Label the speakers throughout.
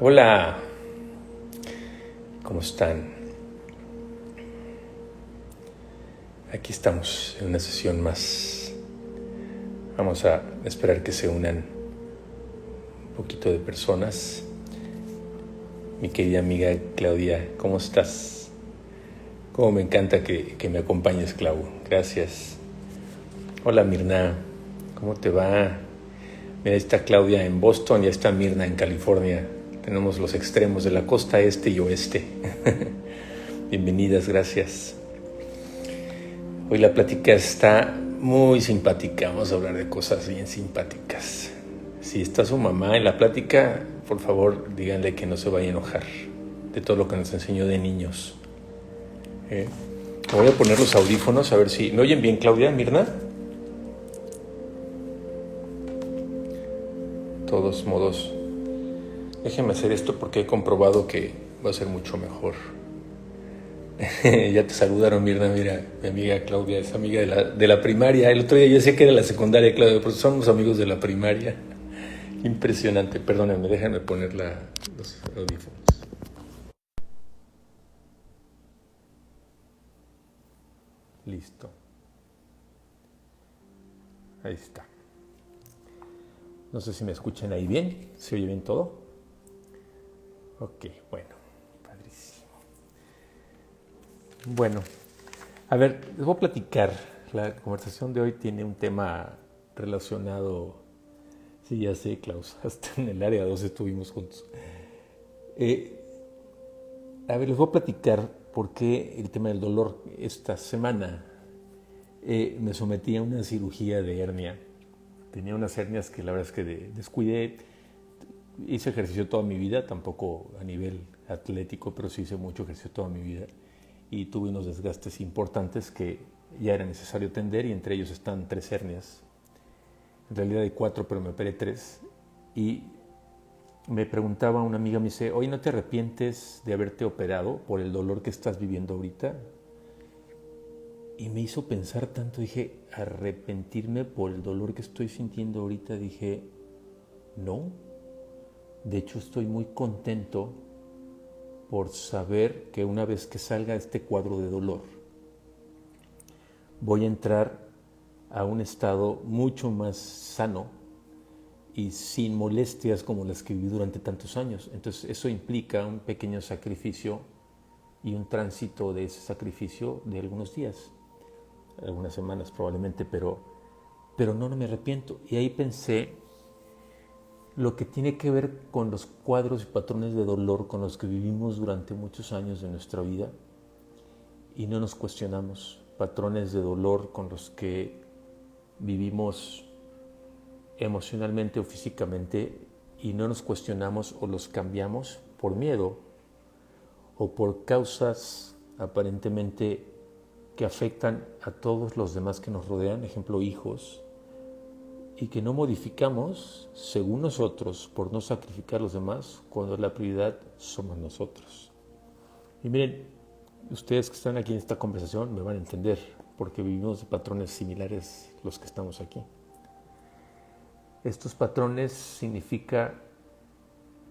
Speaker 1: Hola, ¿cómo están? Aquí estamos en una sesión más. Vamos a esperar que se unan un poquito de personas. Mi querida amiga Claudia, ¿cómo estás? Cómo me encanta que me acompañes, Clau. Gracias. Hola, Mirna, ¿cómo te va? Mira, está Claudia en Boston, ya está Mirna en California. Tenemos los extremos de la costa este y oeste. Bienvenidas, gracias. Hoy la plática está muy simpática. Vamos a hablar de cosas bien simpáticas. Si está su mamá en la plática, por favor, díganle que no se vaya a enojar de todo lo que nos enseñó de niños. Voy a poner los audífonos a ver si... ¿Me oyen bien, Claudia, Mirna? De todos modos, déjenme hacer esto porque he comprobado que va a ser mucho mejor. Ya te saludaron, Mirna. Mira, mi amiga Claudia es amiga de la primaria. El otro día yo decía que era la secundaria, Claudia, pero somos amigos de la primaria. Impresionante. Perdónenme, déjenme poner los audífonos. Listo. Ahí está. No sé si me escuchan ahí bien. ¿Se oye bien todo? Ok, bueno. Padrísimo. Bueno, a ver, les voy a platicar. La conversación de hoy tiene un tema relacionado... Sí, ya sé, Klaus. Hasta en el área 2 estuvimos juntos. A ver, les voy a platicar por qué el tema del dolor. Esta semana me sometí a una cirugía de hernia. Tenía unas hernias que la verdad es que descuidé. Hice ejercicio toda mi vida, tampoco a nivel atlético, pero sí hice mucho ejercicio toda mi vida. Y tuve unos desgastes importantes que ya era necesario atender, y entre ellos están 3 hernias. En realidad hay 4, pero me operé 3. Y me preguntaba una amiga, me dice, oye, ¿no te arrepientes de haberte operado por el dolor que estás viviendo ahorita? Y me hizo pensar tanto, dije, arrepentirme por el dolor que estoy sintiendo ahorita. Dije, no. De hecho, estoy muy contento por saber que una vez que salga este cuadro de dolor, voy a entrar a un estado mucho más sano y sin molestias como las que viví durante tantos años. Entonces eso implica un pequeño sacrificio y un tránsito de ese sacrificio de algunos días, algunas semanas probablemente, pero no me arrepiento. Y ahí pensé lo que tiene que ver con los cuadros y patrones de dolor con los que vivimos durante muchos años de nuestra vida y no nos cuestionamos, patrones de dolor con los que vivimos emocionalmente o físicamente y no nos cuestionamos o los cambiamos por miedo o por causas aparentemente que afectan a todos los demás que nos rodean, ejemplo, hijos, y que no modificamos según nosotros por no sacrificar a los demás cuando la prioridad somos nosotros. Y miren, ustedes que están aquí en esta conversación me van a entender porque vivimos de patrones similares los que estamos aquí. Estos patrones significa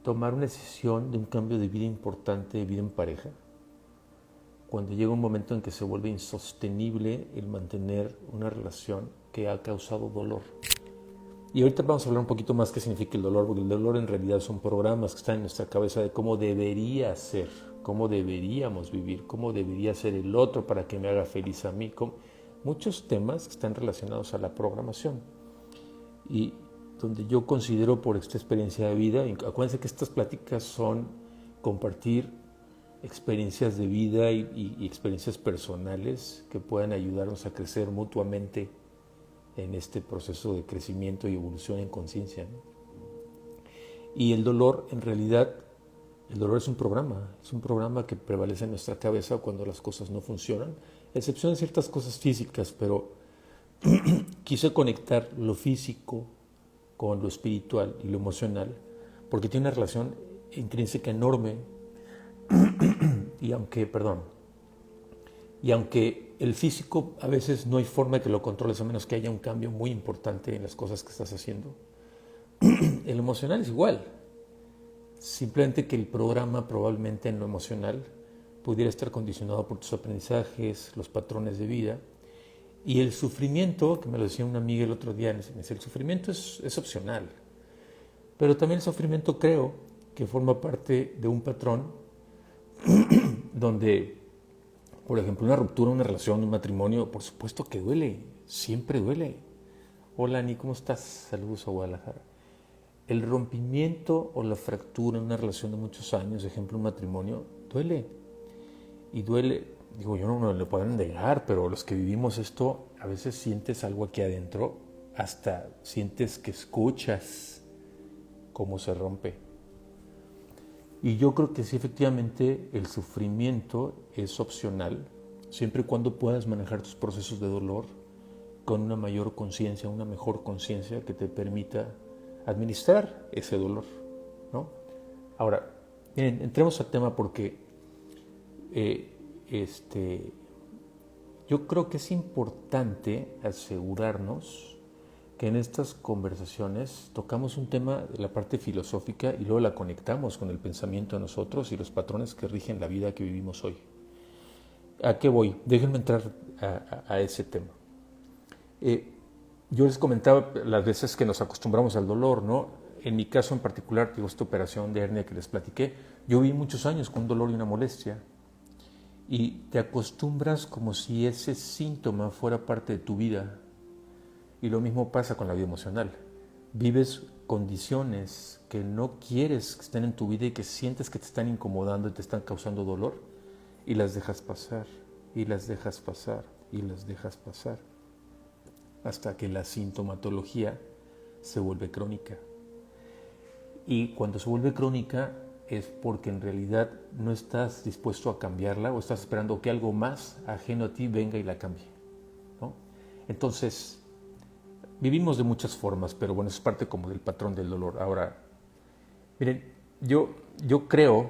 Speaker 1: tomar una decisión de un cambio de vida importante, de vida en pareja, cuando llega un momento en que se vuelve insostenible el mantener una relación que ha causado dolor. Y ahorita vamos a hablar un poquito más qué significa el dolor, porque el dolor en realidad son programas que están en nuestra cabeza de cómo debería ser, cómo deberíamos vivir, cómo debería ser el otro para que me haga feliz a mí. Muchos temas que están relacionados a la programación. Y donde yo considero por esta experiencia de vida, acuérdense que estas pláticas son compartir experiencias de vida y experiencias personales que puedan ayudarnos a crecer mutuamente en este proceso de crecimiento y evolución en conciencia, ¿no? Y el dolor, en realidad, el dolor es un programa que prevalece en nuestra cabeza cuando las cosas no funcionan, excepción de ciertas cosas físicas, pero quise conectar lo físico con lo espiritual y lo emocional, porque tiene una relación intrínseca enorme, y aunque el físico a veces no hay forma de que lo controles a menos que haya un cambio muy importante en las cosas que estás haciendo, el emocional es igual. simplemente que el programa probablemente en lo emocional pudiera estar condicionado por tus aprendizajes, los patrones de vida. Y el sufrimiento, que me lo decía una amiga el otro día, me dice, el sufrimiento es opcional, pero también el sufrimiento creo que forma parte de un patrón donde, por ejemplo, una ruptura, una relación, un matrimonio, por supuesto que duele, siempre duele. Hola Ani, ¿cómo estás? Saludos a Guadalajara. El rompimiento o la fractura en una relación de muchos años, ejemplo un matrimonio, duele. Y duele, digo, yo no me lo puedo negar, pero los que vivimos esto, a veces sientes algo aquí adentro, hasta sientes que escuchas cómo se rompe. Y yo creo que sí, efectivamente, el sufrimiento es opcional, siempre y cuando puedas manejar tus procesos de dolor con una mayor conciencia, una mejor conciencia que te permita administrar ese dolor, ¿no? Ahora, miren, entremos al tema porque yo creo que es importante asegurarnos que en estas conversaciones tocamos un tema de la parte filosófica y luego la conectamos con el pensamiento de nosotros y los patrones que rigen la vida que vivimos hoy. ¿A qué voy? Déjenme entrar a ese tema. Yo les comentaba las veces que nos acostumbramos al dolor, ¿no? En mi caso en particular, digo, esta operación de hernia que les platiqué, yo viví muchos años con un dolor y una molestia. Y te acostumbras como si ese síntoma fuera parte de tu vida. Y lo mismo pasa con la vida emocional. Vives condiciones que no quieres que estén en tu vida y que sientes que te están incomodando y te están causando dolor y las dejas pasar, y las dejas pasar, y las dejas pasar, hasta que la sintomatología se vuelve crónica. Y cuando se vuelve crónica es porque en realidad no estás dispuesto a cambiarla o estás esperando que algo más ajeno a ti venga y la cambie, ¿no? Entonces, vivimos de muchas formas, pero bueno, es parte como del patrón del dolor. Ahora, miren, yo creo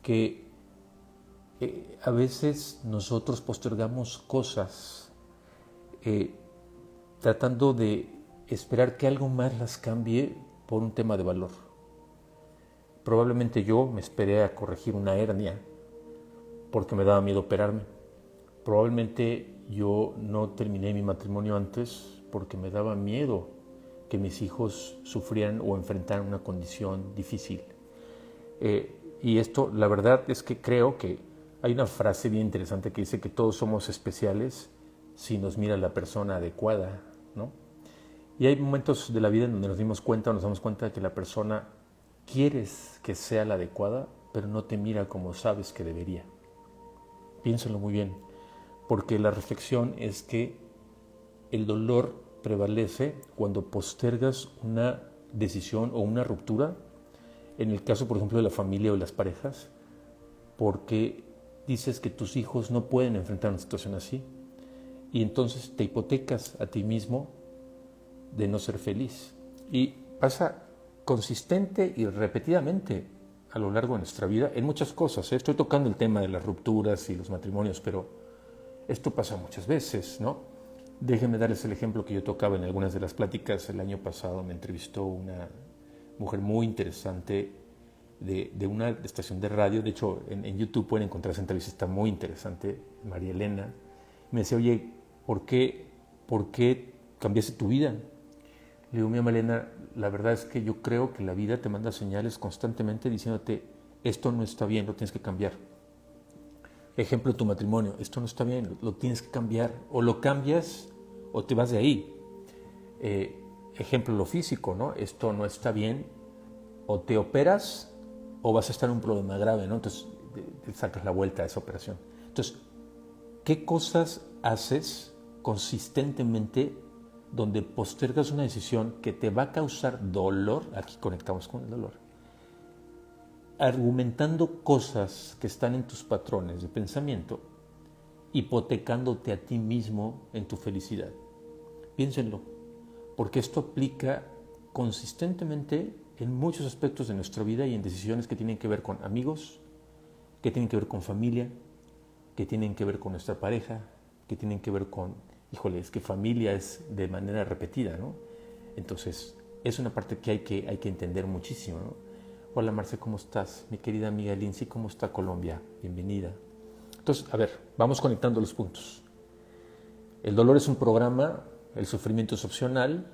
Speaker 1: que a veces nosotros postergamos cosas tratando de esperar que algo más las cambie por un tema de valor. Probablemente yo me esperé a corregir una hernia porque me daba miedo operarme. Probablemente yo no terminé mi matrimonio antes porque me daba miedo que mis hijos sufrieran o enfrentaran una condición difícil. Y esto, la verdad es que creo que hay una frase bien interesante que dice que todos somos especiales si nos mira la persona adecuada, ¿no? Y hay momentos de la vida en donde nos dimos cuenta o nos damos cuenta de que la persona quieres que sea la adecuada, pero no te mira como sabes que debería. Piénsenlo muy bien, porque la reflexión es que el dolor prevalece cuando postergas una decisión o una ruptura, en el caso, por ejemplo, de la familia o de las parejas, porque dices que tus hijos no pueden enfrentar una situación así, y entonces te hipotecas a ti mismo de no ser feliz. Y pasa consistente y repetidamente a lo largo de nuestra vida en muchas cosas. Estoy tocando el tema de las rupturas y los matrimonios, pero esto pasa muchas veces, ¿no? Déjenme darles el ejemplo que yo tocaba en algunas de las pláticas. El año pasado me entrevistó una mujer muy interesante de una estación de radio. De hecho, en YouTube pueden encontrar esa entrevista, está muy interesante, María Elena. Me decía, oye, ¿por qué cambiaste tu vida? Le digo, mira, Malena, la verdad es que yo creo que la vida te manda señales constantemente diciéndote, esto no está bien, lo tienes que cambiar. Ejemplo, tu matrimonio, esto no está bien, lo tienes que cambiar. O lo cambias o te vas de ahí. Ejemplo, lo físico, ¿no? Esto no está bien, o te operas o vas a estar en un problema grave, ¿no? Entonces, te sacas la vuelta a esa operación. Entonces, ¿qué cosas haces consistentemente donde postergas una decisión que te va a causar dolor? Aquí conectamos con el dolor. Argumentando cosas que están en tus patrones de pensamiento, hipotecándote a ti mismo en tu felicidad. Piénsenlo, porque esto aplica consistentemente en muchos aspectos de nuestra vida y en decisiones que tienen que ver con amigos, que tienen que ver con familia, que tienen que ver con nuestra pareja, que tienen que ver con, híjole, es que familia es de manera repetida, ¿no? Entonces, es una parte que hay que entender muchísimo, ¿no? Hola Marce, ¿cómo estás? Mi querida amiga Lindsay, ¿cómo está Colombia? Bienvenida. Entonces, a ver, vamos conectando los puntos. El dolor es un programa, el sufrimiento es opcional,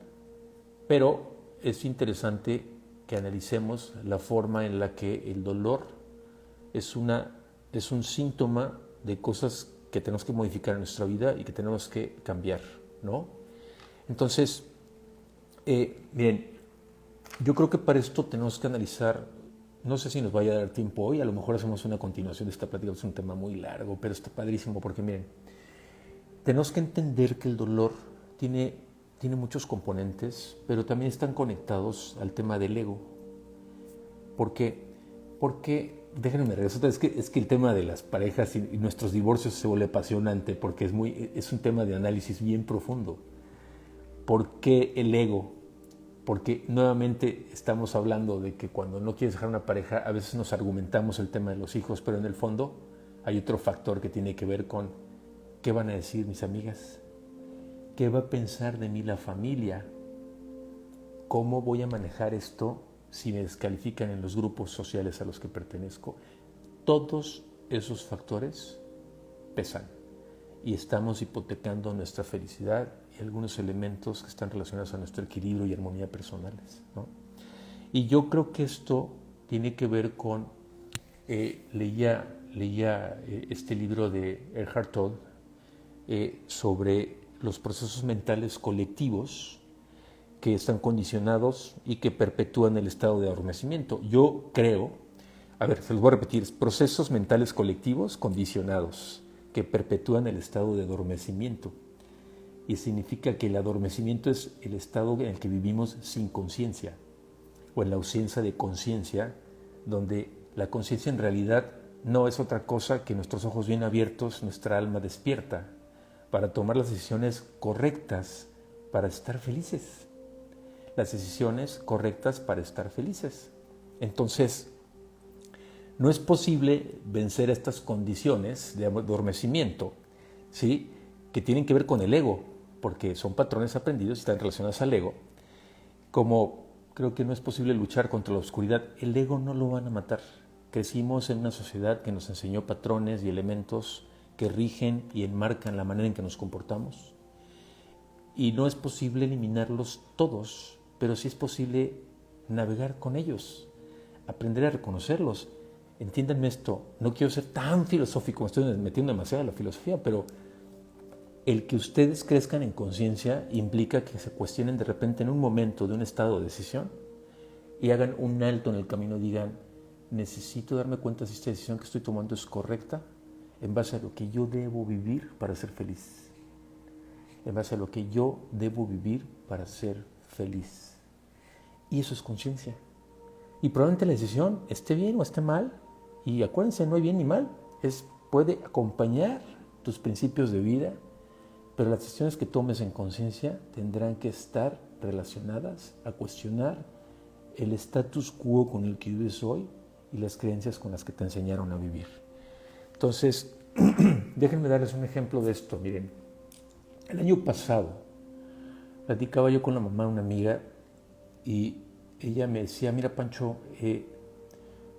Speaker 1: pero es interesante que analicemos la forma en la que el dolor es un síntoma de cosas que tenemos que modificar en nuestra vida y que tenemos que cambiar, ¿no? Entonces, miren, yo creo que para esto tenemos que analizar, no sé si nos vaya a dar tiempo hoy, a lo mejor hacemos una continuación de esta plática, es un tema muy largo, pero está padrísimo porque miren, tenemos que entender que el dolor tiene muchos componentes, pero también están conectados al tema del ego. ¿Por qué? Porque, déjenme regresar, es que el tema de las parejas y nuestros divorcios se vuelve apasionante porque es un tema de análisis bien profundo. ¿Por qué el ego? Porque nuevamente estamos hablando de que cuando no quieres dejar una pareja, a veces nos argumentamos el tema de los hijos, pero en el fondo hay otro factor que tiene que ver con ¿qué van a decir mis amigas? ¿Qué va a pensar de mí la familia? ¿Cómo voy a manejar esto si me descalifican en los grupos sociales a los que pertenezco? Todos esos factores pesan y estamos hipotecando nuestra felicidad y algunos elementos que están relacionados a nuestro equilibrio y armonía personales, ¿no? Y yo creo que esto tiene que ver con, leía este libro de Eckhart Tolle sobre los procesos mentales colectivos que están condicionados y que perpetúan el estado de adormecimiento. Yo creo, a ver, se los voy a repetir, procesos mentales colectivos condicionados que perpetúan el estado de adormecimiento. Y significa que el adormecimiento es el estado en el que vivimos sin conciencia o en la ausencia de conciencia, donde la conciencia en realidad no es otra cosa que nuestros ojos bien abiertos, nuestra alma despierta para tomar las decisiones correctas para estar felices. Las decisiones correctas para estar felices. Entonces, no es posible vencer estas condiciones de adormecimiento, ¿sí?, que tienen que ver con el ego, porque son patrones aprendidos y están relacionados al ego. Como creo que no es posible luchar contra la oscuridad, el ego no lo van a matar. Crecimos en una sociedad que nos enseñó patrones y elementos que rigen y enmarcan la manera en que nos comportamos. Y no es posible eliminarlos todos, pero sí es posible navegar con ellos, aprender a reconocerlos. Entiéndanme esto, no quiero ser tan filosófico, me estoy metiendo demasiado en la filosofía, pero el que ustedes crezcan en conciencia implica que se cuestionen de repente en un momento de un estado de decisión y hagan un alto en el camino, digan, necesito darme cuenta si esta decisión que estoy tomando es correcta en base a lo que yo debo vivir para ser feliz. En base a lo que yo debo vivir para ser feliz. Y eso es conciencia. Y probablemente la decisión esté bien o esté mal. Y acuérdense, no hay bien ni mal. Puede acompañar tus principios de vida, pero las decisiones que tomes en conciencia tendrán que estar relacionadas a cuestionar el status quo con el que vives hoy y las creencias con las que te enseñaron a vivir. Entonces, déjenme darles un ejemplo de esto. Miren, el año pasado platicaba yo con la mamá de una amiga y ella me decía, mira Pancho,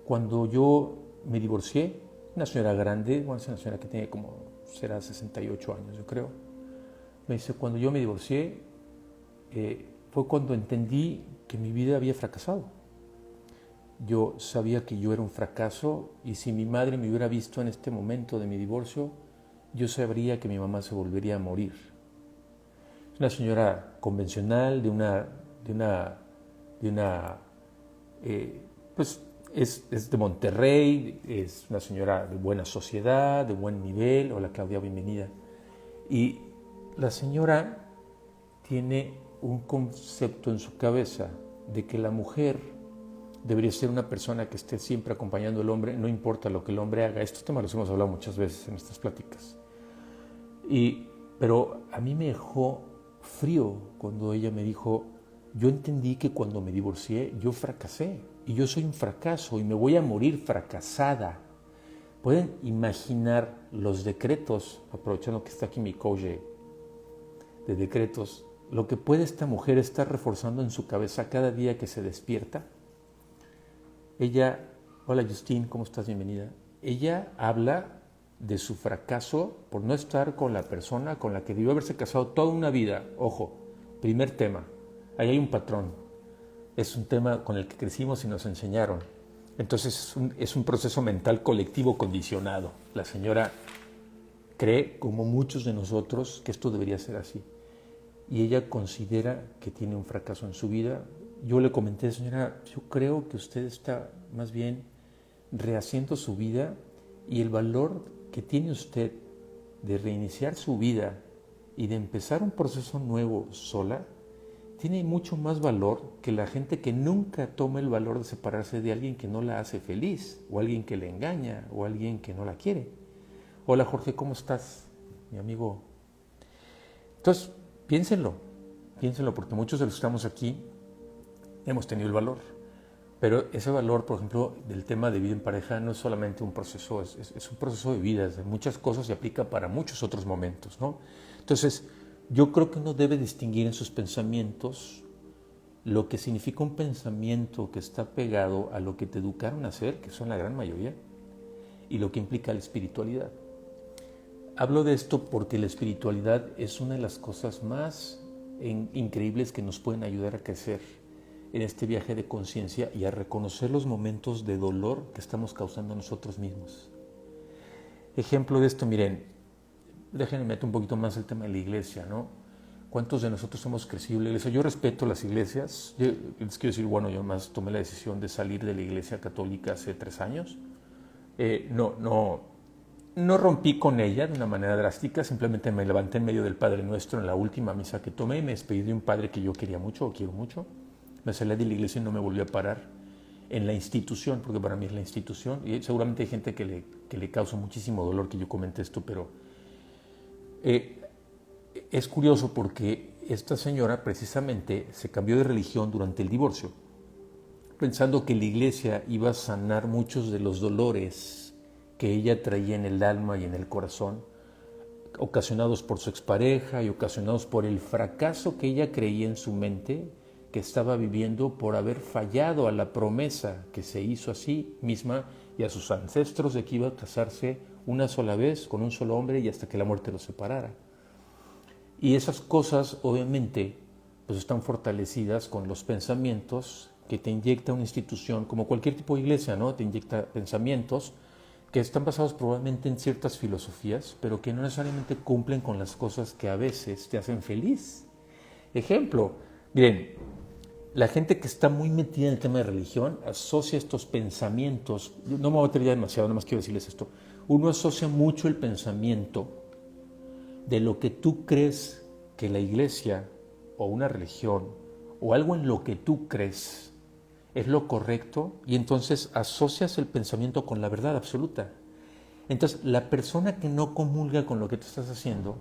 Speaker 1: cuando yo me divorcié, una señora grande, bueno, es una señora que tiene como, será 68 años yo creo, me dice, cuando yo me divorcié fue cuando entendí que mi vida había fracasado. Yo sabía que yo era un fracaso y si mi madre me hubiera visto en este momento de mi divorcio, yo sabría que mi mamá se volvería a morir. Es una señora convencional, pues es de Monterrey, es una señora de buena sociedad, de buen nivel. Hola Claudia, bienvenida. Y la señora tiene un concepto en su cabeza de que la mujer debería ser una persona que esté siempre acompañando al hombre, no importa lo que el hombre haga. Estos temas los hemos hablado muchas veces en estas pláticas. Pero a mí me dejó frío cuando ella me dijo, yo entendí que cuando me divorcié yo fracasé y yo soy un fracaso y me voy a morir fracasada. ¿Pueden imaginar los decretos, aprovechando que está aquí mi coach de decretos, lo que puede esta mujer estar reforzando en su cabeza cada día que se despierta? Ella, hola Justine, ¿cómo estás? Bienvenida. Ella habla de su fracaso por no estar con la persona con la que debió haberse casado toda una vida. Ojo, primer tema, ahí hay un patrón. Es un tema con el que crecimos y nos enseñaron. Entonces es un proceso mental colectivo condicionado. La señora cree, como muchos de nosotros, que esto debería ser así. Y ella considera que tiene un fracaso en su vida. Yo le comenté, señora, yo creo que usted está más bien rehaciendo su vida, y el valor que tiene usted de reiniciar su vida y de empezar un proceso nuevo sola, tiene mucho más valor que la gente que nunca toma el valor de separarse de alguien que no la hace feliz, o alguien que le engaña, o alguien que no la quiere. Hola Jorge, ¿cómo estás, mi amigo? Entonces, piénsenlo, porque muchos de los que estamos aquí hemos tenido el valor. Pero ese valor, por ejemplo, del tema de vida en pareja no es solamente un proceso, es un proceso de vida, de muchas cosas, y aplica para muchos otros momentos, ¿no? Entonces, yo creo que uno debe distinguir en sus pensamientos lo que significa un pensamiento que está pegado a lo que te educaron a hacer, que son la gran mayoría, y lo que implica la espiritualidad. Hablo de esto porque la espiritualidad es una de las cosas más increíbles que nos pueden ayudar a crecer en este viaje de conciencia y a reconocer los momentos de dolor que estamos causando nosotros mismos. Ejemplo de esto, miren, déjenme meter un poquito más el tema de la iglesia, ¿no? ¿Cuántos de nosotros hemos crecido en la iglesia? Yo respeto las iglesias. Yo les quiero decir, bueno, yo más tomé la decisión de salir de la iglesia católica hace 3 años. No rompí con ella de una manera drástica, simplemente me levanté en medio del Padre Nuestro en la última misa que tomé y me despedí de un padre que yo quería mucho o quiero mucho. Me salí de la iglesia y no me volví a parar en la institución, porque para mí es la institución, y seguramente hay gente que le causa muchísimo dolor que yo comente esto, pero es curioso porque esta señora precisamente se cambió de religión durante el divorcio, pensando que la iglesia iba a sanar muchos de los dolores que ella traía en el alma y en el corazón, ocasionados por su expareja y ocasionados por el fracaso que ella creía en su mente que estaba viviendo por haber fallado a la promesa que se hizo a sí misma y a sus ancestros de que iba a casarse una sola vez con un solo hombre y hasta que la muerte los separara. Y esas cosas obviamente pues están fortalecidas con los pensamientos que te inyecta una institución, como cualquier tipo de iglesia, ¿no? Te inyecta pensamientos que están basados probablemente en ciertas filosofías, pero que no necesariamente cumplen con las cosas que a veces te hacen feliz. Ejemplo, miren, la gente que está muy metida en el tema de religión asocia estos pensamientos, no me voy a meter ya demasiado, nada más quiero decirles esto, uno asocia mucho el pensamiento de lo que tú crees que la iglesia o una religión o algo en lo que tú crees es lo correcto, y entonces asocias el pensamiento con la verdad absoluta. Entonces, la persona que no comulga con lo que tú estás haciendo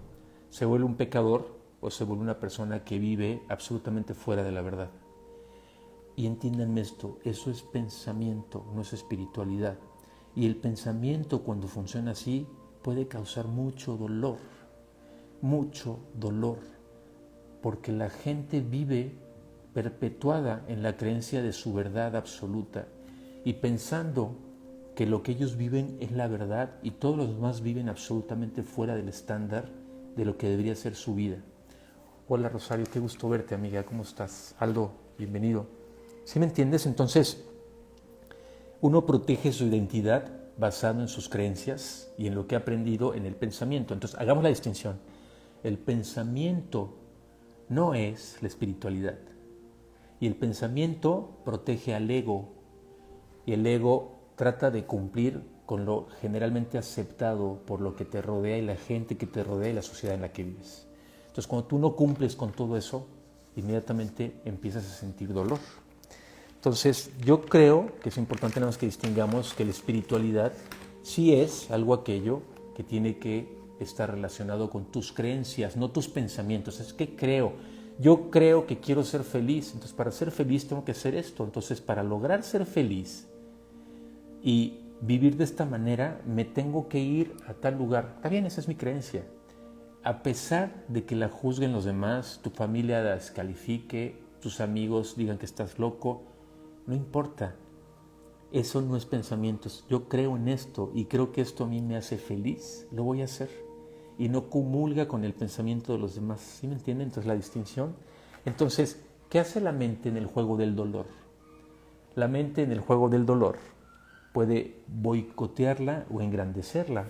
Speaker 1: se vuelve un pecador o se vuelve una persona que vive absolutamente fuera de la verdad. Y entiéndanme esto, eso es pensamiento, no es espiritualidad. Y el pensamiento, cuando funciona así, puede causar mucho dolor, porque la gente vive perpetuada en la creencia de su verdad absoluta y pensando que lo que ellos viven es la verdad y todos los demás viven absolutamente fuera del estándar de lo que debería ser su vida. Hola Rosario, qué gusto verte, amiga, ¿cómo estás? Aldo, bienvenido. ¿Sí me entiendes? Entonces, uno protege su identidad basado en sus creencias y en lo que ha aprendido en el pensamiento. Entonces, hagamos la distinción. El pensamiento no es la espiritualidad. Y el pensamiento protege al ego. Y el ego trata de cumplir con lo generalmente aceptado por lo que te rodea y la gente que te rodea y la sociedad en la que vives. Entonces, cuando tú no cumples con todo eso, inmediatamente empiezas a sentir dolor. Entonces, yo creo que es importante nada más que distingamos que la espiritualidad sí es algo aquello que tiene que estar relacionado con tus creencias, no tus pensamientos. Es que creo, yo creo que quiero ser feliz, entonces para ser feliz tengo que hacer esto. Entonces, para lograr ser feliz y vivir de esta manera, me tengo que ir a tal lugar. Está bien, esa es mi creencia. A pesar de que la juzguen los demás, tu familia la descalifique, tus amigos digan que estás loco, no importa. eso no es pensamientos. Yo creo en esto y creo que esto a mí me hace feliz, lo voy a hacer. Y no comulga con el pensamiento de los demás. ¿Sí me entienden? Entonces la distinción. Entonces, ¿qué hace la mente en el juego del dolor? La mente en el juego del dolor puede boicotearla o engrandecerla.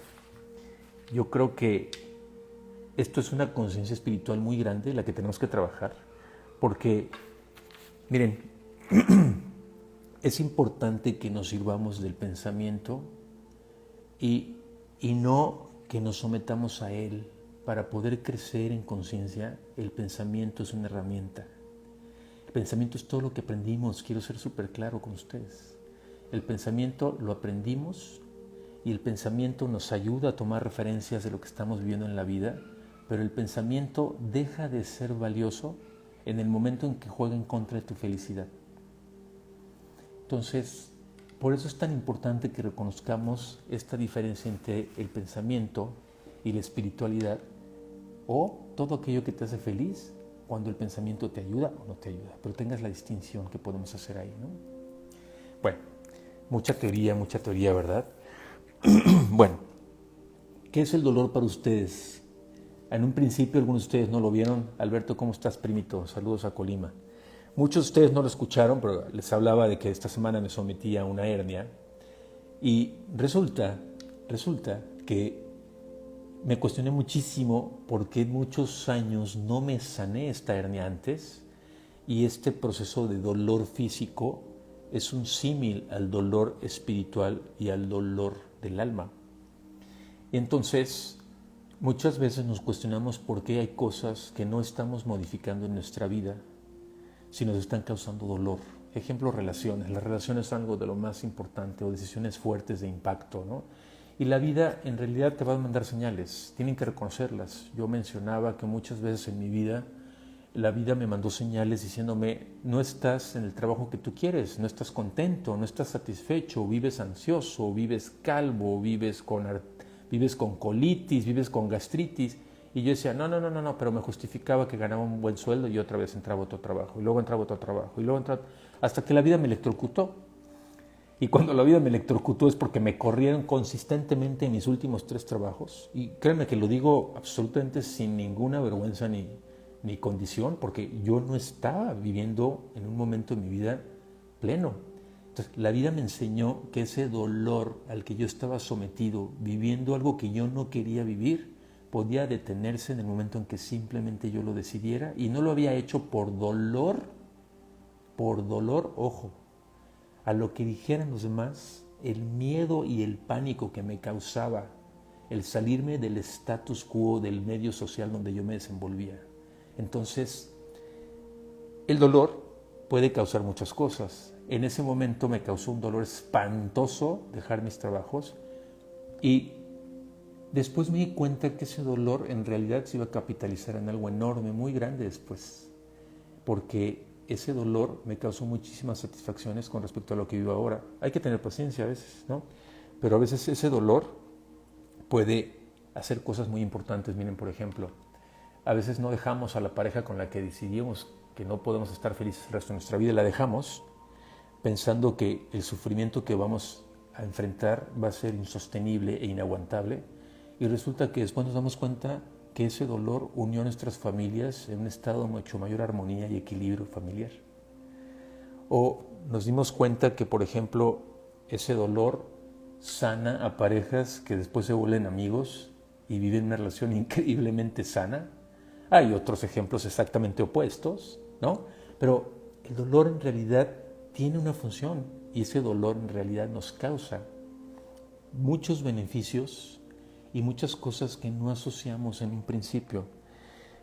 Speaker 1: Yo creo que esto es una conciencia espiritual muy grande la que tenemos que trabajar, porque, miren, es importante que nos sirvamos del pensamiento y no que nos sometamos a él. Para poder crecer en conciencia, el pensamiento es una herramienta. El pensamiento es todo lo que aprendimos, quiero ser súper claro con ustedes. El pensamiento lo aprendimos y el pensamiento nos ayuda a tomar referencias de lo que estamos viviendo en la vida, pero el pensamiento deja de ser valioso en el momento en que juega en contra de tu felicidad. Entonces, por eso es tan importante que reconozcamos esta diferencia entre el pensamiento y la espiritualidad, o todo aquello que te hace feliz cuando el pensamiento te ayuda o no te ayuda, pero tengas la distinción que podemos hacer ahí, ¿no? Bueno, mucha teoría, ¿verdad? Bueno, ¿qué es el dolor para ustedes? En un principio algunos de ustedes no lo vieron. Alberto, ¿cómo estás, primito? Saludos a Colima. Muchos de ustedes no lo escucharon, pero les hablaba de que esta semana me sometí a una hernia y resulta que me cuestioné muchísimo por qué muchos años no me sané esta hernia antes, y este proceso de dolor físico es un símil al dolor espiritual y al dolor del alma. Entonces, muchas veces nos cuestionamos por qué hay cosas que no estamos modificando en nuestra vida si nos están causando dolor. Ejemplo, relaciones. Las relaciones son algo de lo más importante, o decisiones fuertes de impacto, ¿no? Y la vida en realidad te va a mandar señales, tienen que reconocerlas. Yo mencionaba que muchas veces en mi vida, la vida me mandó señales diciéndome: no estás en el trabajo que tú quieres, no estás contento, no estás satisfecho, vives ansioso, vives calvo, vives con colitis, vives con gastritis. Y yo decía, no, pero me justificaba que ganaba un buen sueldo y otra vez entraba otro trabajo, y luego entraba otro trabajo, y luego entraba, hasta que la vida me electrocutó. Y cuando la vida me electrocutó es porque me corrieron consistentemente en mis últimos 3 trabajos. Y créanme que lo digo absolutamente sin ninguna vergüenza ni condición, porque yo no estaba viviendo en un momento de mi vida pleno. Entonces, la vida me enseñó que ese dolor al que yo estaba sometido, viviendo algo que yo no quería vivir, podía detenerse en el momento en que simplemente yo lo decidiera, y no lo había hecho por dolor, ojo, a lo que dijeran los demás, el miedo y el pánico que me causaba el salirme del status quo del medio social donde yo me desenvolvía. Entonces, el dolor puede causar muchas cosas. En ese momento me causó un dolor espantoso dejar mis trabajos, y después me di cuenta que ese dolor en realidad se iba a capitalizar en algo enorme, muy grande después, porque ese dolor me causó muchísimas satisfacciones con respecto a lo que vivo ahora. Hay que tener paciencia a veces, ¿no? Pero a veces ese dolor puede hacer cosas muy importantes. Miren, por ejemplo, a veces no dejamos a la pareja con la que decidimos que no podemos estar felices el resto de nuestra vida, y la dejamos pensando que el sufrimiento que vamos a enfrentar va a ser insostenible e inaguantable, y resulta que después nos damos cuenta que ese dolor unió a nuestras familias en un estado de mucho mayor armonía y equilibrio familiar. O nos dimos cuenta que, por ejemplo, ese dolor sana a parejas que después se vuelven amigos y viven una relación increíblemente sana. Hay otros ejemplos exactamente opuestos, ¿no? Pero el dolor en realidad tiene una función, y ese dolor en realidad nos causa muchos beneficios y muchas cosas que no asociamos en un principio.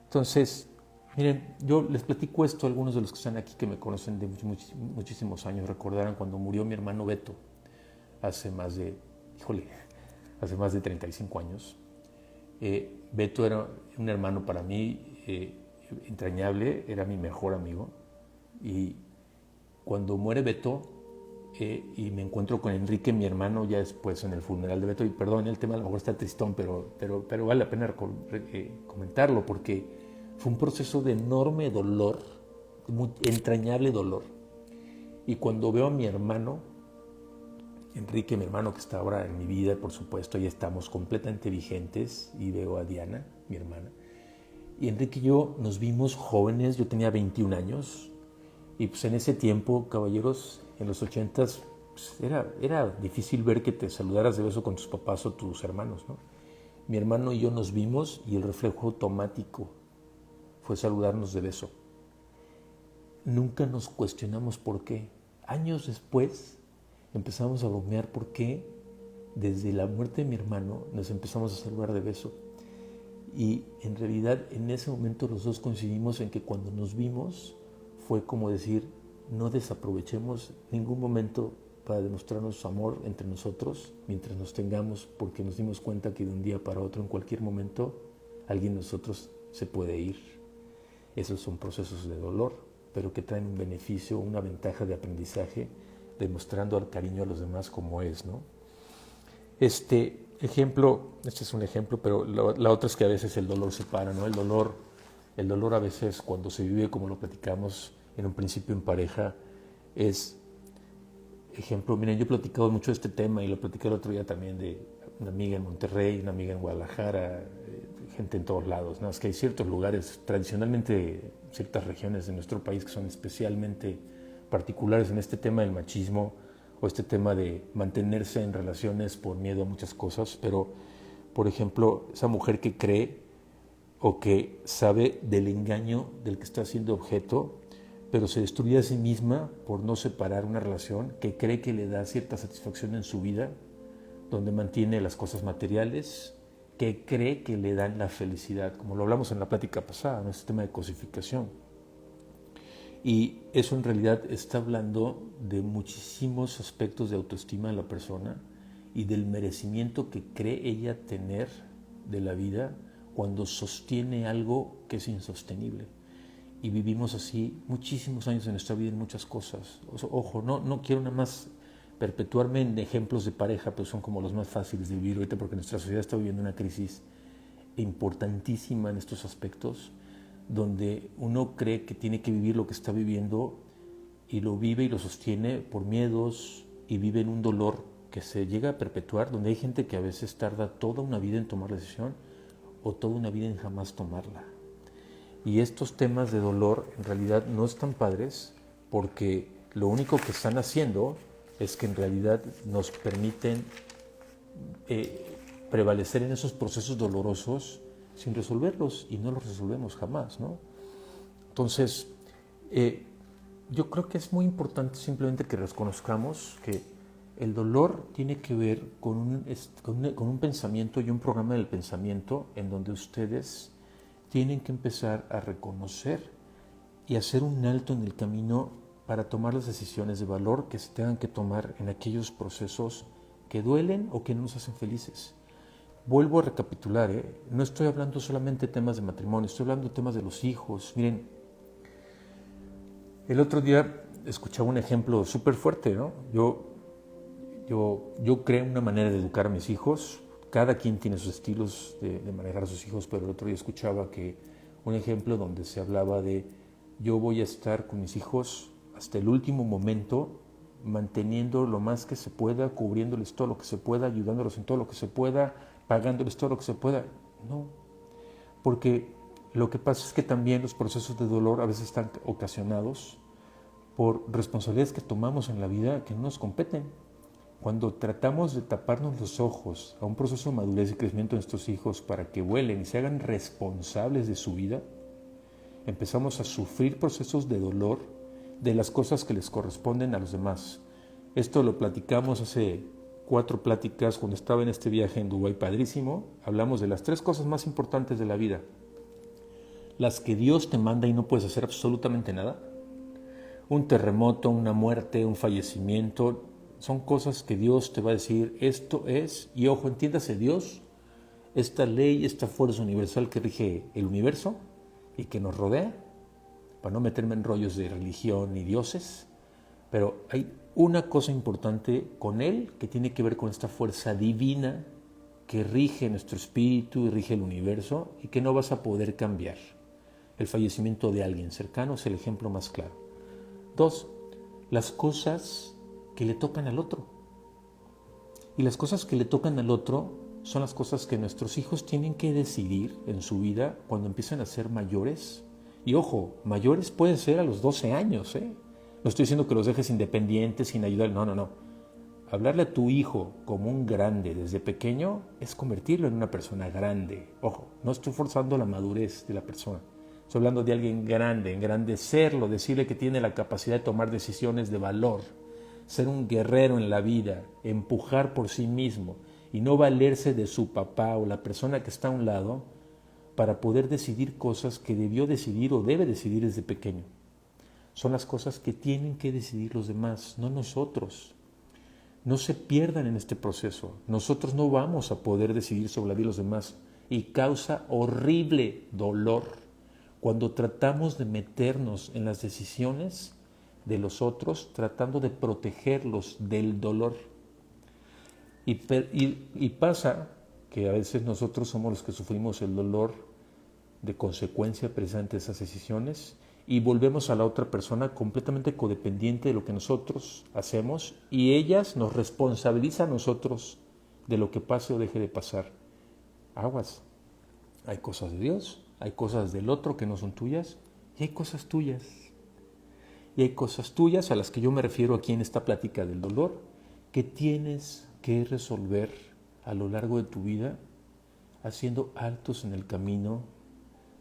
Speaker 1: Entonces, miren, yo les platico esto a algunos de los que están aquí, que me conocen de muchísimos años. Recordarán cuando murió mi hermano Beto, hace más de 35 años. Beto era un hermano para mí entrañable, era mi mejor amigo. Y cuando muere Beto, y me encuentro con Enrique, mi hermano, ya después en el funeral de Beto, y perdón, el tema a lo mejor está tristón, pero vale la pena comentarlo, porque fue un proceso de enorme dolor, muy entrañable dolor. Y cuando veo a mi hermano, Enrique, mi hermano, que está ahora en mi vida, por supuesto, ya estamos completamente vigentes, y veo a Diana, mi hermana. Y Enrique y yo nos vimos jóvenes, yo tenía 21 años, y pues en ese tiempo, caballeros, en los 80s, pues era difícil ver que te saludaras de beso con tus papás o tus hermanos, ¿no? Mi hermano y yo nos vimos y el reflejo automático fue saludarnos de beso. Nunca nos cuestionamos por qué. Años después empezamos a bromear por qué desde la muerte de mi hermano nos empezamos a saludar de beso. Y en realidad en ese momento los dos coincidimos en que cuando nos vimos fue como decir, no desaprovechemos ningún momento para demostrarnos amor entre nosotros mientras nos tengamos, porque nos dimos cuenta que de un día para otro, en cualquier momento, alguien de nosotros se puede ir. Esos son procesos de dolor, pero que traen un beneficio, una ventaja de aprendizaje, demostrando el cariño a los demás como es, ¿no? Este es un ejemplo, pero la otra es que a veces el dolor separa, ¿no? El dolor a veces cuando se vive como lo platicamos en un principio en pareja es ejemplo. Miren, yo he platicado mucho de este tema y lo platicé el otro día también de una amiga en Monterrey, una amiga en Guadalajara, gente en todos lados, ¿no? Es que hay ciertos lugares, tradicionalmente ciertas regiones de nuestro país que son especialmente particulares en este tema del machismo o este tema de mantenerse en relaciones por miedo a muchas cosas, pero por ejemplo, esa mujer que cree o que sabe del engaño del que está siendo objeto, pero se destruye a sí misma por no separar una relación que cree que le da cierta satisfacción en su vida, donde mantiene las cosas materiales, que cree que le dan la felicidad, como lo hablamos en la plática pasada, en este tema de cosificación. Y eso en realidad está hablando de muchísimos aspectos de autoestima de la persona y del merecimiento que cree ella tener de la vida cuando sostiene algo que es insostenible. Y vivimos así muchísimos años en nuestra vida en muchas cosas. Ojo, no quiero nada más perpetuarme en ejemplos de pareja, pero son como los más fáciles de vivir ahorita porque nuestra sociedad está viviendo una crisis importantísima en estos aspectos, donde uno cree que tiene que vivir lo que está viviendo y lo vive y lo sostiene por miedos y vive en un dolor que se llega a perpetuar, donde hay gente que a veces tarda toda una vida en tomar la decisión o toda una vida en jamás tomarla. Y estos temas de dolor en realidad no están padres porque lo único que están haciendo es que en realidad nos permiten prevalecer en esos procesos dolorosos sin resolverlos y no los resolvemos jamás, ¿no? Entonces, yo creo que es muy importante simplemente que reconozcamos que el dolor tiene que ver con un pensamiento y un programa del pensamiento en donde ustedes tienen que empezar a reconocer y hacer un alto en el camino para tomar las decisiones de valor que se tengan que tomar en aquellos procesos que duelen o que no nos hacen felices. Vuelvo a recapitular, no estoy hablando solamente de temas de matrimonio, estoy hablando de temas de los hijos. Miren, el otro día escuchaba un ejemplo súper fuerte, ¿no? Yo creo una manera de educar a mis hijos. Cada quien tiene sus estilos de manejar a sus hijos, pero el otro día escuchaba que un ejemplo donde se hablaba de yo voy a estar con mis hijos hasta el último momento, manteniendo lo más que se pueda, cubriéndoles todo lo que se pueda, ayudándolos en todo lo que se pueda, pagándoles todo lo que se pueda. No, porque lo que pasa es que también los procesos de dolor a veces están ocasionados por responsabilidades que tomamos en la vida que no nos competen. Cuando tratamos de taparnos los ojos a un proceso de madurez y crecimiento de nuestros hijos para que vuelen y se hagan responsables de su vida, empezamos a sufrir procesos de dolor de las cosas que les corresponden a los demás. Esto lo platicamos hace 4 pláticas cuando estaba en este viaje en Dubái padrísimo. Hablamos de las 3 cosas más importantes de la vida. Las que Dios te manda y no puedes hacer absolutamente nada. Un terremoto, una muerte, un fallecimiento, son cosas que Dios te va a decir, esto es, y ojo, entiéndase Dios, esta ley, esta fuerza universal que rige el universo y que nos rodea, para no meterme en rollos de religión y dioses, pero hay una cosa importante con Él que tiene que ver con esta fuerza divina que rige nuestro espíritu y rige el universo y que no vas a poder cambiar. El fallecimiento de alguien cercano es el ejemplo más claro. 2, las cosas que le tocan al otro. Y las cosas que le tocan al otro son las cosas que nuestros hijos tienen que decidir en su vida cuando empiezan a ser mayores. Y ojo, mayores pueden ser a los 12 años, ¿eh? No estoy diciendo que los dejes independientes, sin ayudar, no. Hablarle a tu hijo como un grande desde pequeño es convertirlo en una persona grande. Ojo, no estoy forzando la madurez de la persona. Estoy hablando de alguien grande, engrandecerlo, decirle que tiene la capacidad de tomar decisiones de valor, ser un guerrero en la vida, empujar por sí mismo y no valerse de su papá o la persona que está a un lado para poder decidir cosas que debió decidir o debe decidir desde pequeño. Son las cosas que tienen que decidir los demás, no nosotros. No se pierdan en este proceso. Nosotros no vamos a poder decidir sobre la vida de los demás y causa horrible dolor cuando tratamos de meternos en las decisiones de los otros, tratando de protegerlos del dolor. Y pasa que a veces nosotros somos los que sufrimos el dolor de consecuencia precisamente de esas decisiones y volvemos a la otra persona completamente codependiente de lo que nosotros hacemos y ellas nos responsabilizan a nosotros de lo que pase o deje de pasar. Aguas. Hay cosas de Dios, hay cosas del otro que no son tuyas y hay cosas tuyas. Y hay cosas tuyas a las que yo me refiero aquí en esta plática del dolor que tienes que resolver a lo largo de tu vida haciendo altos en el camino,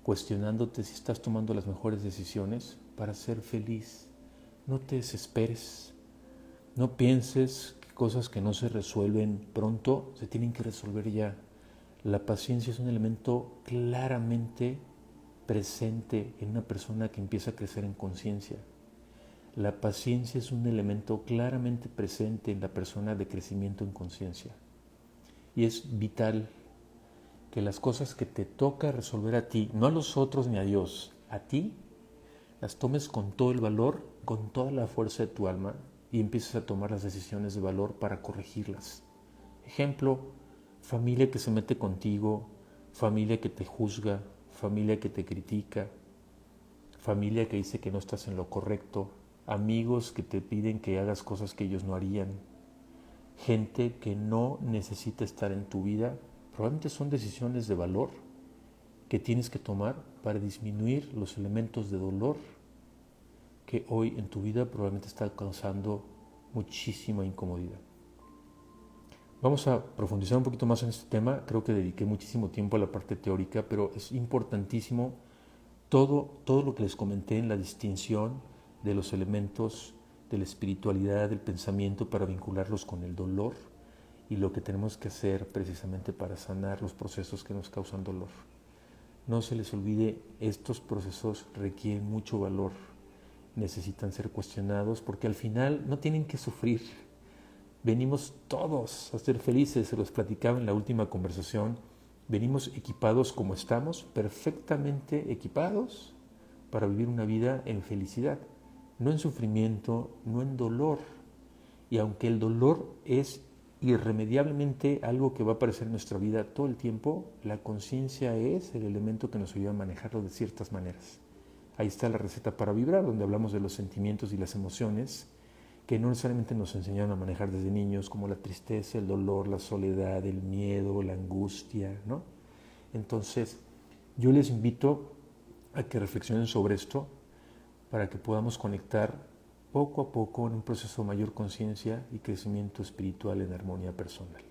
Speaker 1: cuestionándote si estás tomando las mejores decisiones para ser feliz. No te desesperes, no pienses que cosas que no se resuelven pronto se tienen que resolver ya. La paciencia es un elemento claramente presente en una persona que empieza a crecer en conciencia. La paciencia es un elemento claramente presente en la persona de crecimiento en conciencia. Y es vital que las cosas que te toca resolver a ti, no a los otros ni a Dios, a ti, las tomes con todo el valor, con toda la fuerza de tu alma y empieces a tomar las decisiones de valor para corregirlas. Ejemplo, familia que se mete contigo, familia que te juzga, familia que te critica, familia que dice que no estás en lo correcto, amigos que te piden que hagas cosas que ellos no harían, gente que no necesita estar en tu vida. Probablemente son decisiones de valor que tienes que tomar para disminuir los elementos de dolor que hoy en tu vida probablemente está causando muchísima incomodidad. Vamos a profundizar un poquito más en este tema. Creo que dediqué muchísimo tiempo a la parte teórica, pero es importantísimo todo lo que les comenté en la distinción de los elementos de la espiritualidad, del pensamiento, para vincularlos con el dolor y lo que tenemos que hacer precisamente para sanar los procesos que nos causan dolor. No se les olvide, estos procesos requieren mucho valor, necesitan ser cuestionados porque al final no tienen que sufrir. Venimos todos a ser felices, se los platicaba en la última conversación, venimos equipados como estamos, perfectamente equipados para vivir una vida en felicidad, no en sufrimiento, no en dolor. Y aunque el dolor es irremediablemente algo que va a aparecer en nuestra vida todo el tiempo, la conciencia es el elemento que nos ayuda a manejarlo de ciertas maneras. Ahí está la receta para vibrar, donde hablamos de los sentimientos y las emociones que no necesariamente nos enseñaron a manejar desde niños, como la tristeza, el dolor, la soledad, el miedo, la angustia, ¿no? Entonces, yo les invito a que reflexionen sobre esto para que podamos conectar poco a poco en un proceso de mayor conciencia y crecimiento espiritual en armonía personal.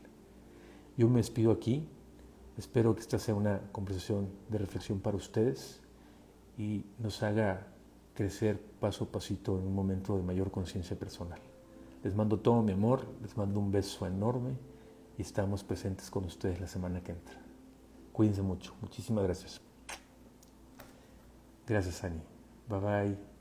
Speaker 1: Yo me despido aquí, espero que esta sea una conversación de reflexión para ustedes y nos haga crecer paso a pasito en un momento de mayor conciencia personal. Les mando todo mi amor, les mando un beso enorme y estamos presentes con ustedes la semana que entra. Cuídense mucho, muchísimas gracias. Gracias, Ani. Bye bye.